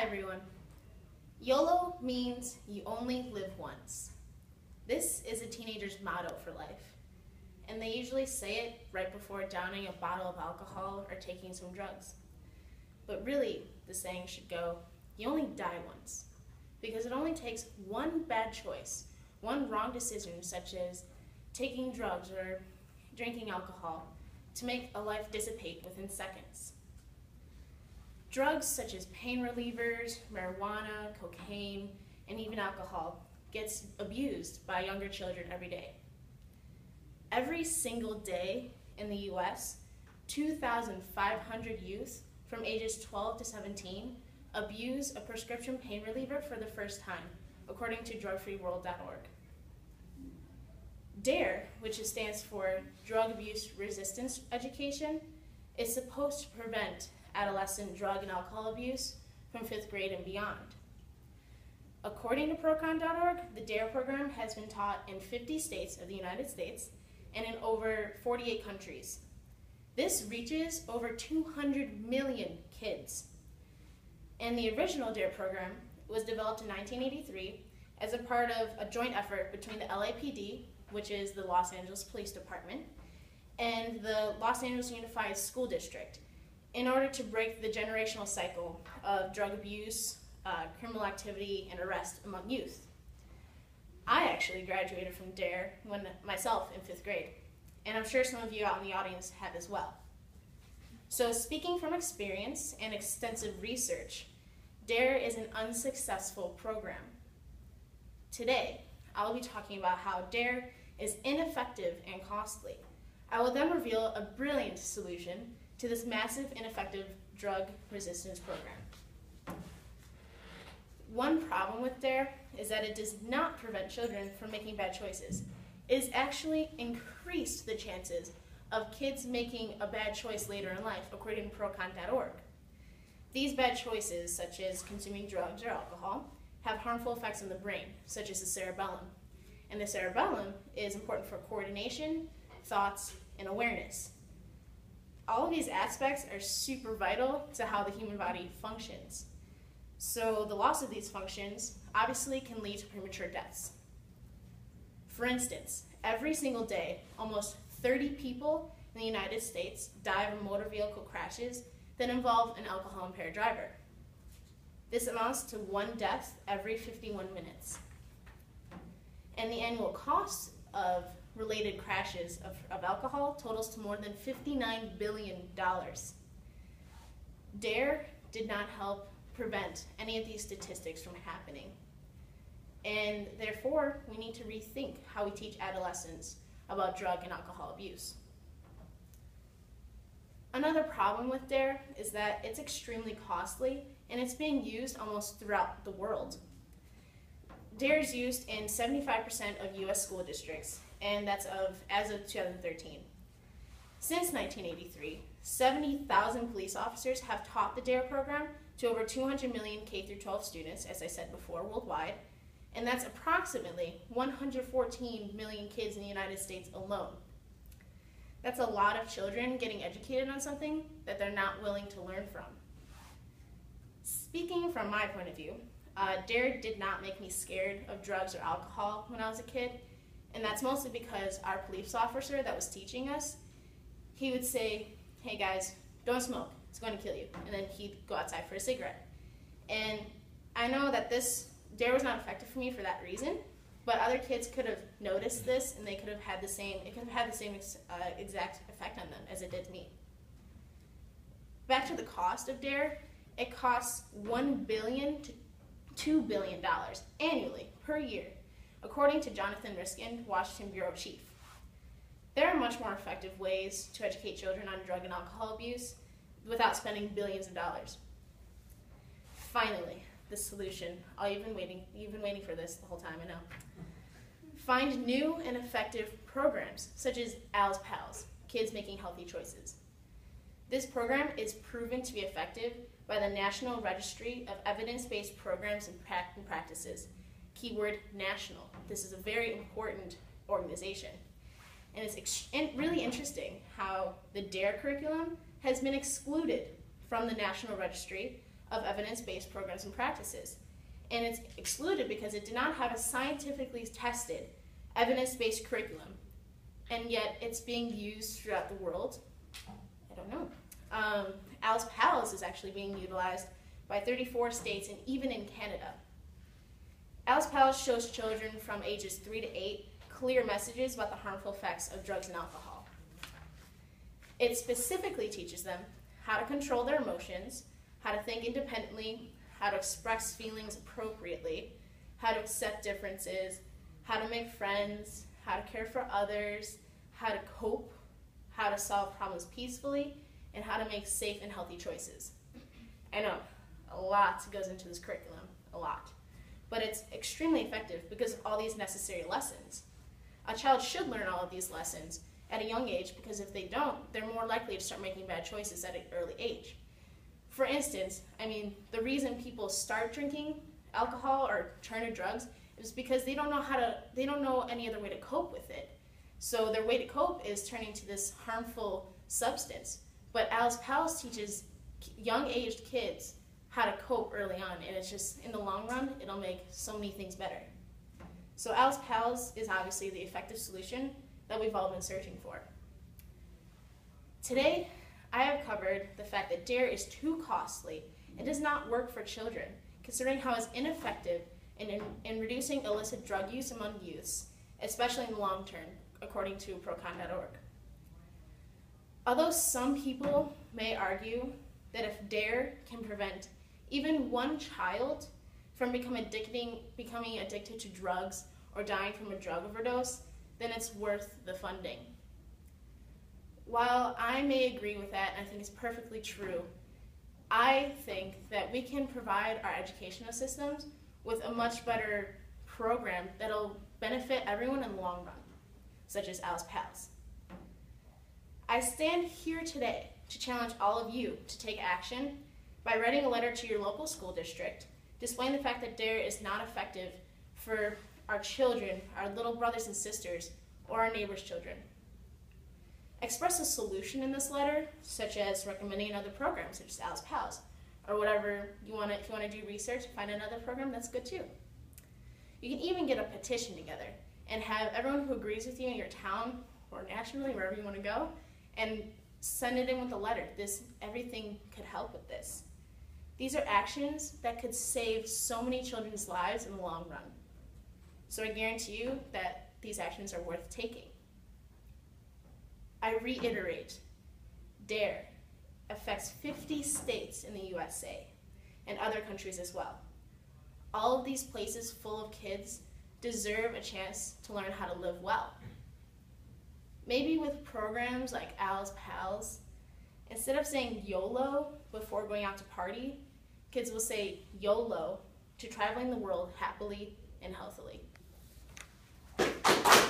everyone. YOLO means you only live once. This is a teenager's motto for life, and they usually say it right before downing a bottle of alcohol or taking some drugs. But really, the saying should go, you only die once, because it only takes one bad choice, one wrong decision such as taking drugs or drinking alcohol to make a life dissipate within seconds. Drugs such as pain relievers, marijuana, cocaine, and even alcohol gets abused by younger children every day. Every single day in the US, 2,500 youth from ages 12 to 17 abuse a prescription pain reliever for the first time, according to drugfreeworld.org. DARE, which stands for Drug Abuse Resistance Education, is supposed to prevent adolescent drug and alcohol abuse from 5th grade and beyond. According to procon.org, the DARE program has been taught in 50 states of the United States and in over 48 countries. This reaches over 200 million kids. And the original DARE program was developed in 1983 as a part of a joint effort between the LAPD, which is the Los Angeles Police Department, and the Los Angeles Unified School District, in order to break the generational cycle of drug abuse, criminal activity, and arrest among youth. I actually graduated from DARE myself in 5th grade, and I'm sure some of you out in the audience have as well. So speaking from experience and extensive research, DARE is an unsuccessful program. Today, I will be talking about how DARE is ineffective and costly. I will then reveal a brilliant solution to this massive, ineffective drug resistance program. One problem with DARE is that it does not prevent children from making bad choices. It has actually increased the chances of kids making a bad choice later in life, according to procon.org. These bad choices, such as consuming drugs or alcohol, have harmful effects on the brain, such as the cerebellum. And the cerebellum is important for coordination, thoughts, and awareness. All of these aspects are super vital to how the human body functions. So the loss of these functions obviously can lead to premature deaths. For instance, every single day, almost 30 people in the United States die of motor vehicle crashes that involve an alcohol-impaired driver. This amounts to one death every 51 minutes. And the annual cost of related crashes of alcohol totals to more than $59 billion. DARE did not help prevent any of these statistics from happening. And therefore, we need to rethink how we teach adolescents about drug and alcohol abuse. Another problem with DARE is that it's extremely costly and it's being used almost throughout the world. DARE is used in 75% of US school districts, and that's as of 2013. Since 1983, 70,000 police officers have taught the DARE program to over 200 million K-12 students, as I said before, worldwide, and that's approximately 114 million kids in the United States alone. That's a lot of children getting educated on something that they're not willing to learn from. Speaking from my point of view, DARE did not make me scared of drugs or alcohol when I was a kid, and that's mostly because our police officer that was teaching us, he would say, hey guys, don't smoke, it's going to kill you, and then he'd go outside for a cigarette. And I know that DARE was not effective for me for that reason, but other kids could have noticed this and they could have had the same, it could have had the same exact effect on them as it did me. Back to the cost of DARE, it costs $1 billion to $2 billion annually per year, according to Jonathan Riskin, Washington Bureau Chief. There are much more effective ways to educate children on drug and alcohol abuse without spending billions of dollars. Finally, the solution. You've been waiting for this the whole time, I know. Find new and effective programs, such as Al's Pals, Kids Making Healthy Choices. This program is proven to be effective by the National Registry of Evidence-Based Programs and Practices. Keyword national. This is a very important organization. And it's really interesting how the DARE curriculum has been excluded from the National Registry of evidence-based programs and practices. And it's excluded because it did not have a scientifically tested, evidence-based curriculum. And yet it's being used throughout the world. I don't know. Alice Pals is actually being utilized by 34 states and even in Canada. Alice Pals shows children from ages 3 to 8 clear messages about the harmful effects of drugs and alcohol. It specifically teaches them how to control their emotions, how to think independently, how to express feelings appropriately, how to accept differences, how to make friends, how to care for others, how to cope, how to solve problems peacefully, and how to make safe and healthy choices. I know, a lot goes into this curriculum, a lot. But it's extremely effective because of all these necessary lessons. A child should learn all of these lessons at a young age because if they don't, they're more likely to start making bad choices at an early age. For instance, the reason people start drinking alcohol or turn to drugs is because they don't know any other way to cope with it. So their way to cope is turning to this harmful substance. But Alice Pals teaches young-aged kids how to cope early on, and it's just, in the long run, it'll make so many things better. So Alice Pals is obviously the effective solution that we've all been searching for. Today, I have covered the fact that DARE is too costly and does not work for children, considering how it's ineffective in reducing illicit drug use among youths, especially in the long term, according to procon.org. Although some people may argue that if DARE can prevent even one child from becoming addicted to drugs or dying from a drug overdose, then it's worth the funding. While I may agree with that, and I think it's perfectly true, I think that we can provide our educational systems with a much better program that'll benefit everyone in the long run, such as Alice Pals. I stand here today to challenge all of you to take action by writing a letter to your local school district, displaying the fact that DARE is not effective for our children, our little brothers and sisters, or our neighbors' children. Express a solution in this letter, such as recommending another program, such as Alice Pals, or whatever you want to. If you want to do research, find another program, that's good too. You can even get a petition together and have everyone who agrees with you in your town or nationally, wherever you want to go, and send it in with a letter. Everything could help with this. These are actions that could save so many children's lives in the long run. So I guarantee you that these actions are worth taking. I reiterate, DARE affects 50 states in the USA and other countries as well. All of these places full of kids deserve a chance to learn how to live well. Maybe with programs like Alice Pals, instead of saying YOLO before going out to party, kids will say YOLO to traveling the world happily and healthily.